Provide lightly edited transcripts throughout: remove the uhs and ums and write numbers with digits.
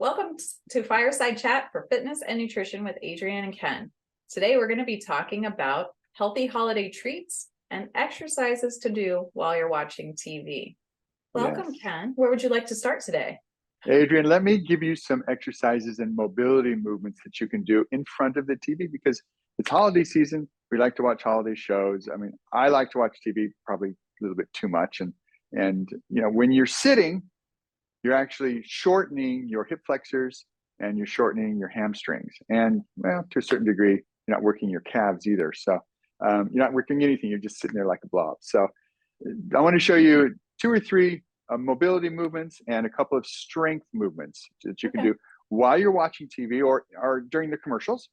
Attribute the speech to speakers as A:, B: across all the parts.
A: Welcome to Fireside Chat for Fitness and Nutrition with Adrienne and Ken. Today we're going to be talking about healthy holiday treats and exercises to do while you're watching TV. Welcome,
B: Yes.
A: Ken. Where would you like to start today?
B: Adrienne, let me give you some exercises and mobility movements that you can do in front of the TV because it's holiday season. We like to watch holiday shows. I mean, I like to watch TV probably a little bit too much. And you know, when you're sitting, you're actually shortening your hip flexors and you're shortening your hamstrings. And well, to a certain degree, you're not working your calves either. So you're not working anything. You're just sitting there like a blob. So I want to show you 2 or 3 mobility movements and a couple of strength movements that you can do while you're watching TV or during the commercials.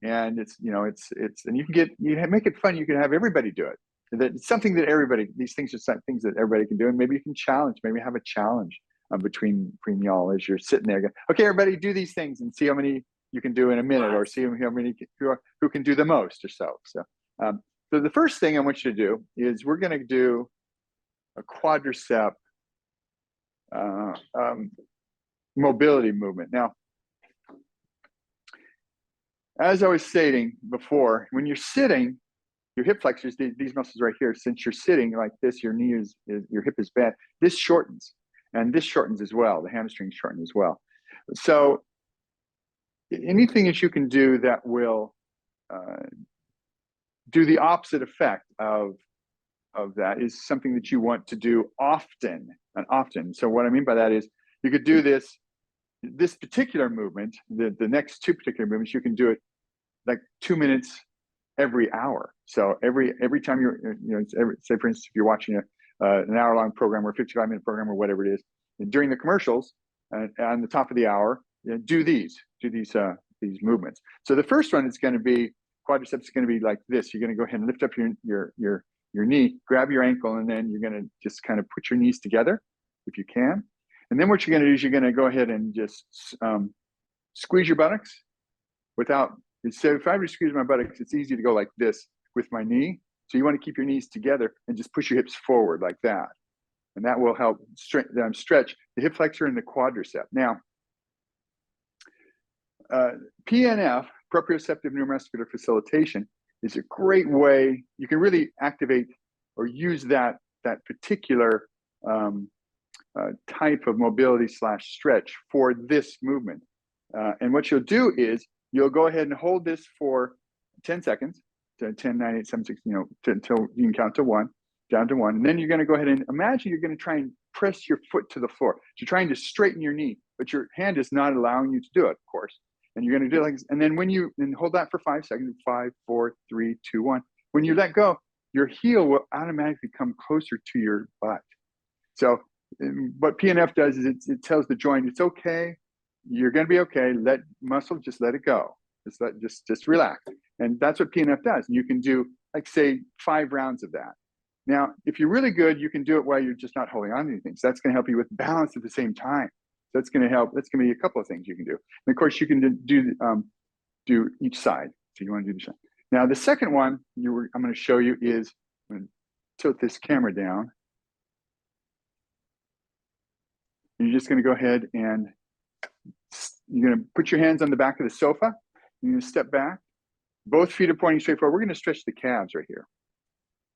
B: And it's and you make it fun. You can have everybody do it. It's something that these things are things that everybody can do. And maybe you can maybe have a challenge between y'all as you're sitting there. Okay, everybody do these things and see how many you can do in a minute, or see how many who can do the most or so. So the first thing I want you to do is we're going to do a quadricep mobility movement. Now, as I was stating before, when you're sitting, your hip flexors, these muscles right here, since you're sitting like this, your knee your hip is bent, this shortens, and this shortens as well. The hamstrings shorten as well. So anything that you can do that will do the opposite effect of that is something that you want to do often and often. So what I mean by that is you could do this particular movement, the next 2 particular movements, you can do it like 2 minutes every hour. So every time say for instance, if you're watching an hour-long program or a 55-minute program or whatever it is, and during the commercials on the top of the hour, do these movements. So the first one is going to be quadriceps is going to be like this. You're going to go ahead and lift up your knee, grab your ankle, and then you're going to just kind of put your knees together if you can. And then what you're going to do is you're going to go ahead and just squeeze your buttocks so if I were to squeeze my buttocks, it's easy to go like this with my knee. So you want to keep your knees together and just push your hips forward like that. And that will help stretch the hip flexor and the quadricep. Now, PNF, proprioceptive neuromuscular facilitation, is a great way. You can really activate or use that particular type of mobility / stretch for this movement. And what you'll do is you'll go ahead and hold this for 10 seconds, to 10, 9, 8, 7, 6, until you can count to 1, down to 1. And then you're going to go ahead and imagine you're going to try and press your foot to the floor. So you're trying to straighten your knee, but your hand is not allowing you to do it, of course. And you're going to do it like this. And then hold that for 5 seconds, 5, 4, 3, 2, 1. When you let go, your heel will automatically come closer to your butt. So what PNF does is it tells the joint, it's okay. You're going to be okay. Just let it go. Just relax. And that's what PNF does. And you can do, like, say, 5 rounds of that. Now, if you're really good, you can do it while you're just not holding on to anything. So that's going to help you with balance at the same time. So that's going to help. That's going to be a couple of things you can do. And of course, you can do each side. So you want to do the side. Now, the second one I'm going to show you is, I'm going to tilt this camera down. You're just going to go ahead and you're going to put your hands on the back of the sofa. You're going to step back. Both feet are pointing straight forward. We're going to stretch the calves right here.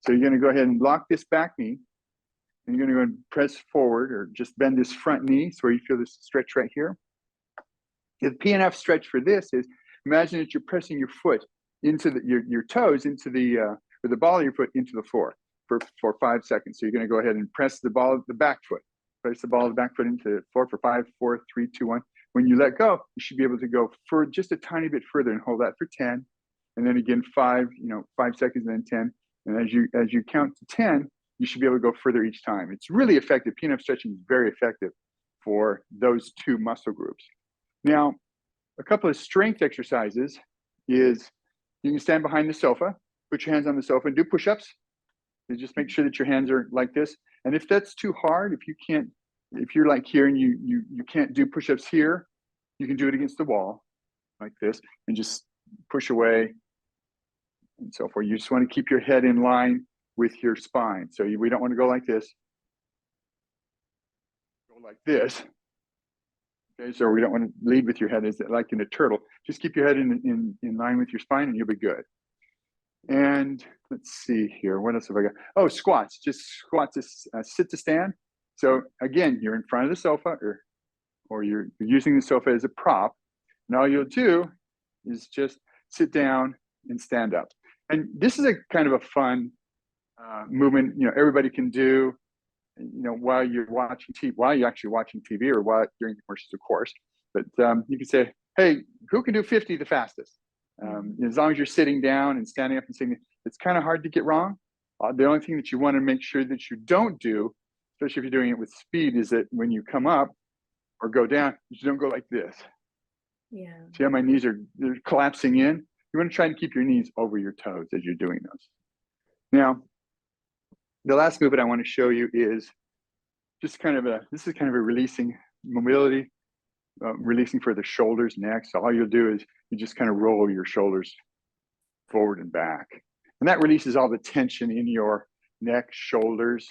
B: So you're going to go ahead and lock this back knee. And you're going to go and press forward or just bend this front knee so where you feel this stretch right here. The PNF stretch for this is, imagine that you're pressing your foot into your toes into or the ball of your foot into the floor for 5 seconds. So you're going to go ahead and press the ball of the back foot. Press the ball of the back foot into the floor for 5, 4, 3, 2, 1. When you let go, you should be able to go for just a tiny bit further and hold that for 10. And then again, 5 seconds, and then 10. And as you count to 10, you should be able to go further each time. It's really effective. PNF stretching is very effective for those 2 muscle groups. Now, a couple of strength exercises is you can stand behind the sofa, put your hands on the sofa and do push-ups. And just make sure that your hands are like this. And if that's too hard, if you're like here and you can't do push-ups here, you can do it against the wall like this and just push away and so forth. You just want to keep your head in line with your spine. So we don't want to go like this. Go like this. Okay, so we don't want to lead with your head as like in a turtle. Just keep your head in line with your spine and you'll be good. And let's see here. What else have I got? Oh, squats. Just squats, sit to stand. So again, you're in front of the sofa or you're using the sofa as a prop. And all you'll do is just sit down and stand up. And this is a kind of a fun movement, everybody can do, while you're watching TV, while you're actually watching TV or while during the commercials, of course. But you can say, hey, who can do 50 the fastest? As long as you're sitting down and standing up and saying, it's kind of hard to get wrong. The only thing that you want to make sure that you don't do, especially if you're doing it with speed, is that when you come up or go down, you don't go like this.
A: Yeah.
B: See how my knees they're collapsing in? You want to try and keep your knees over your toes as you're doing those. Now, the last movement I want to show you is just this is kind of a releasing mobility, releasing for the shoulders, neck. So all you'll do is you just kind of roll your shoulders forward and back. And that releases all the tension in your neck, shoulders.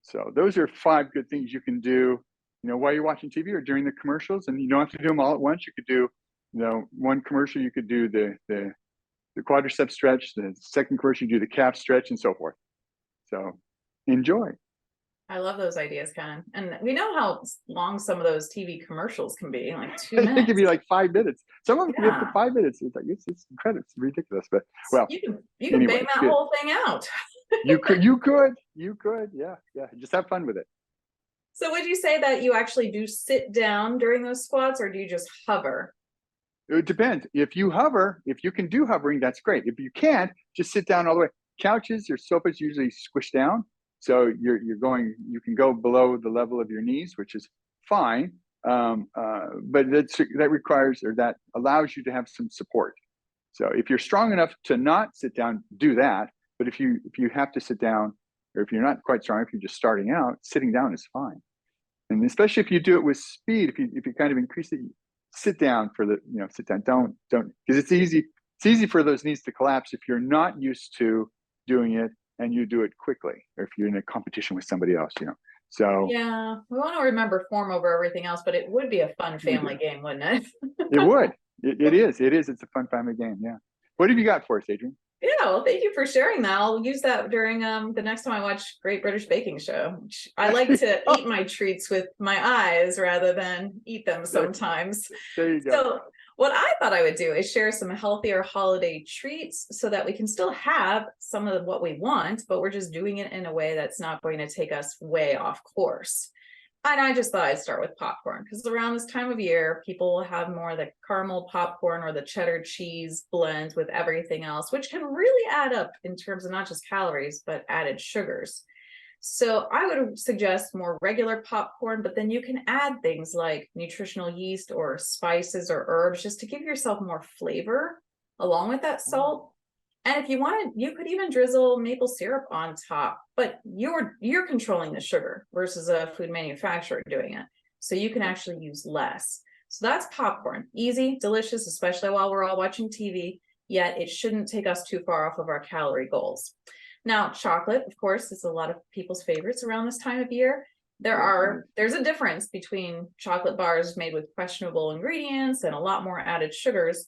B: So those are 5 good things you can do, while you're watching TV or during the commercials. And you don't have to do them all at once. You could do, one commercial, you could do the quadricep stretch, the second commercial, you do the calf stretch and so forth. So enjoy.
A: I love those ideas, Ken. And we know how long some of those TV commercials can be, like 2
B: I
A: minutes.
B: think it'd be like 5 minutes. Some of them can be up to 5 minutes. It's like it's incredible. It's ridiculous. But well,
A: you can
B: anyway,
A: bang that whole thing out.
B: you could. Yeah. Just have fun with it.
A: So would you say that you actually do sit down during those squats, or do you just hover?
B: It depends. If you can do hovering, that's great. If you can't, just sit down all the way. Couches or sofas usually squish down. So you can go below the level of your knees, which is fine. But that allows you to have some support. So if you're strong enough to not sit down, do that. But if you have to sit down, or if you're not quite strong, if you're just starting out, sitting down is fine. And especially if you do it with speed, if you kind of increase it, sit down sit down. Don't, because it's easy for those knees to collapse if you're not used to doing it and you do it quickly, or if you're in a competition with somebody else, So
A: yeah, we want to remember form over everything else, but it would be a fun family game, wouldn't it?
B: It would. It is. It's a fun family game. Yeah. What have you got for us, Adrienne?
A: Yeah, well, thank you for sharing that. I'll use that during the next time I watch Great British Baking Show. I like to eat my treats with my eyes rather than eat them sometimes.
B: There you go.
A: So what I thought I would do is share some healthier holiday treats so that we can still have some of what we want, but we're just doing it in a way that's not going to take us way off course. And I just thought I'd start with popcorn, because around this time of year, people will have more of the caramel popcorn or the cheddar cheese blend with everything else, which can really add up in terms of not just calories, but added sugars. So I would suggest more regular popcorn, but then you can add things like nutritional yeast or spices or herbs just to give yourself more flavor along with that salt. And if you wanted, you could even drizzle maple syrup on top, but you're controlling the sugar versus a food manufacturer doing it. So you can actually use less. So that's popcorn. Easy, delicious, especially while we're all watching TV, yet it shouldn't take us too far off of our calorie goals. Now, chocolate, of course, is a lot of people's favorites around this time of year. There's a difference between chocolate bars made with questionable ingredients and a lot more added sugars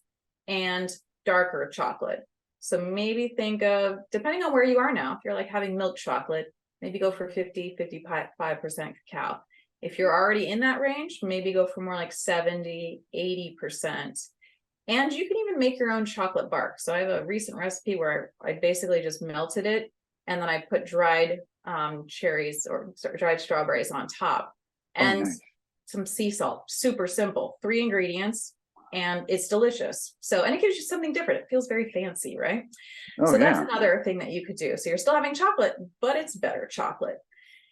A: and darker chocolate. So maybe think of, depending on where you are now, if you're like having milk chocolate, maybe go for 55% cacao. If you're already in that range, maybe go for more like 70, 80%. And you can even make your own chocolate bark. So I have a recent recipe where I basically just melted it and then I put dried cherries or dried strawberries on top and some sea salt. Super simple, 3 ingredients. And it's delicious. So, and it gives you something different. It feels very fancy, right? So that's another thing that you could do. So you're still having chocolate, but it's better chocolate.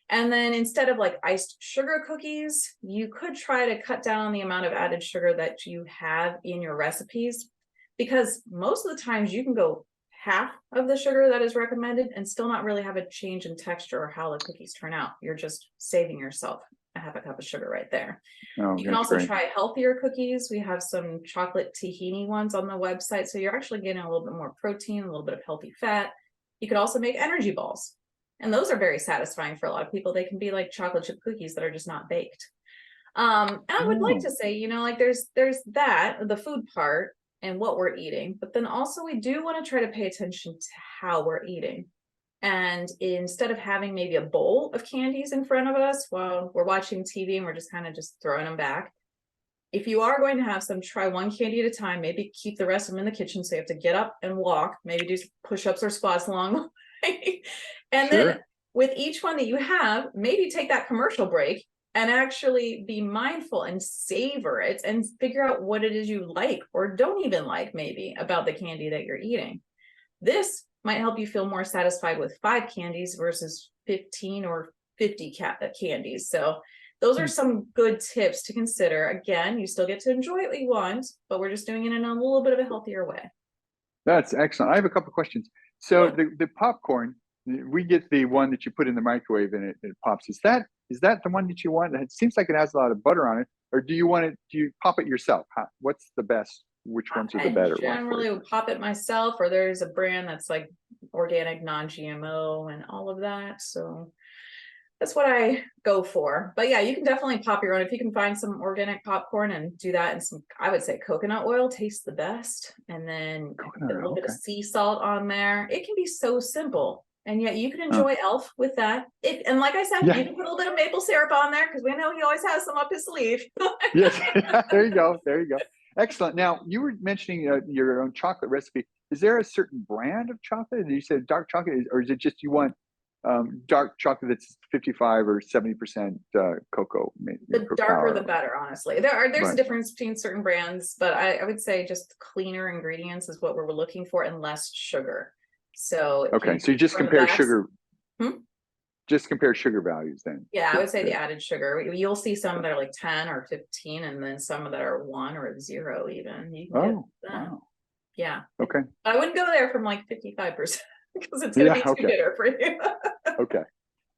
A: And then instead of like iced sugar cookies, you could try to cut down on the amount of added sugar that you have in your recipes, because most of the times you can go half of the sugar that is recommended and still not really have a change in texture or how the cookies turn out. You're just saving yourself a half a cup of sugar right there. You can also try healthier cookies. We have some chocolate tahini ones on the website. So you're actually getting a little bit more protein, a little bit of healthy fat. You could also make energy balls. And those are very satisfying for a lot of people. They can be like chocolate chip cookies that are just not baked. And I would like
B: Oh,
A: to say, like there's that, the food part and what we're eating, but then also we do want to try to pay attention to how we're eating. And instead of having maybe a bowl of candies in front of us while we're watching TV and we're just kind of just throwing them back, if you are going to have some, try one candy at a time, maybe keep the rest of them in the kitchen. So you have to get up and walk, maybe do push-ups or squats along the way. And then
B: sure.
A: with each one that you have, maybe take that commercial break and actually be mindful and savor it and figure out what it is you like or don't even like maybe about the candy that you're eating. This might help you feel more satisfied with 5 candies versus 15 or 50 candies. So those are some good tips to consider. Again, you still get to enjoy what you want, but we're just doing it in a little bit of a healthier way.
B: That's excellent. I have a couple of questions. So
A: Yeah.
B: the popcorn, we get the one that you put in the microwave and it pops. Is that the one that you want? It seems like it has a lot of butter on it. Or do you pop it yourself? What's the best? Which ones are the
A: I
B: better ones for
A: generally
B: you?
A: would pop it myself, or there's a brand that's like organic, non-GMO and all of that. So that's what I go for. But yeah, you can definitely pop your own. If you can find some organic popcorn and do that, and some, I would say coconut oil tastes the best. And then
B: Coconut
A: a little
B: oil,
A: bit of
B: okay.
A: sea salt on there. It can be so simple. And yet you can
B: Oh,
A: enjoy Elf with that. And like I said,
B: yeah.
A: you can put a little bit of maple syrup on there because we know he always has some up his sleeve.
B: Yes. There you go. There you go. Excellent. Now you were mentioning your own chocolate recipe. Is there a certain brand of chocolate? You said dark chocolate, or is it just you want dark chocolate that's 55 or 70% cocoa,
A: The darker the
B: power?
A: better, honestly. There's a
B: Right.
A: difference between certain brands, but I would say just cleaner ingredients is what we're looking for and less sugar. So if
B: Okay.
A: you
B: So you just
A: from the
B: compare
A: backs,
B: sugar,
A: hmm?
B: just compare sugar values then.
A: Yeah, I would say the added sugar. You'll see some that are like 10 or 15, and then some that are 1 or 0 even. You can get
B: Oh,
A: that.
B: wow.
A: Yeah.
B: Okay.
A: I wouldn't go there from like 55% because it's going to
B: Yeah.
A: be too
B: Okay.
A: bitter for you.
B: Okay.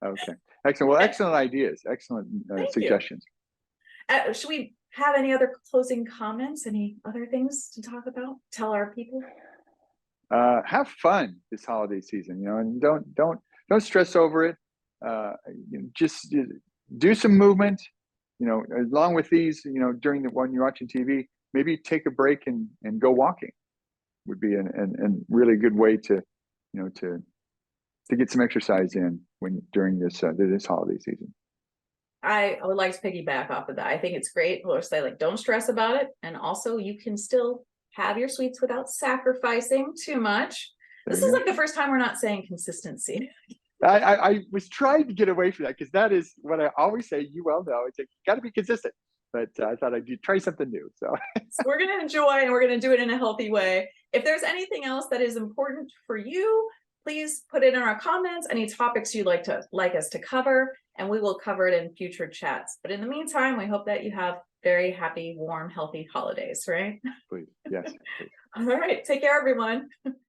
B: Okay. Excellent. Well,
A: Okay,
B: excellent ideas. Excellent
A: thank you.
B: suggestions.
A: Should we have any other closing comments? Any other things to talk about? Tell our people?
B: Have fun this holiday season, and don't stress over it. Just do some movement, along with these, during the when you're watching TV, maybe take a break and go walking would be an really good way to, to get some exercise in during this holiday season.
A: I would like to piggyback off of that. I think it's great. We'll say like, don't stress about it. And also you can still have your sweets without sacrificing too much.
B: There
A: This
B: you
A: is
B: go.
A: like the first time we're not saying consistency.
B: I was trying to get away from that because that is what I always say. You well know, it's like, you got to be consistent. But I thought I'd try something new. So
A: So we're going to enjoy and we're going to do it in a healthy way. If there's anything else that is important for you, please put it in our comments, any topics you'd like us to cover, and we will cover it in future chats. But in the meantime, we hope that you have very happy, warm, healthy holidays, right?
B: please, yes, please.
A: All right. Take care, everyone.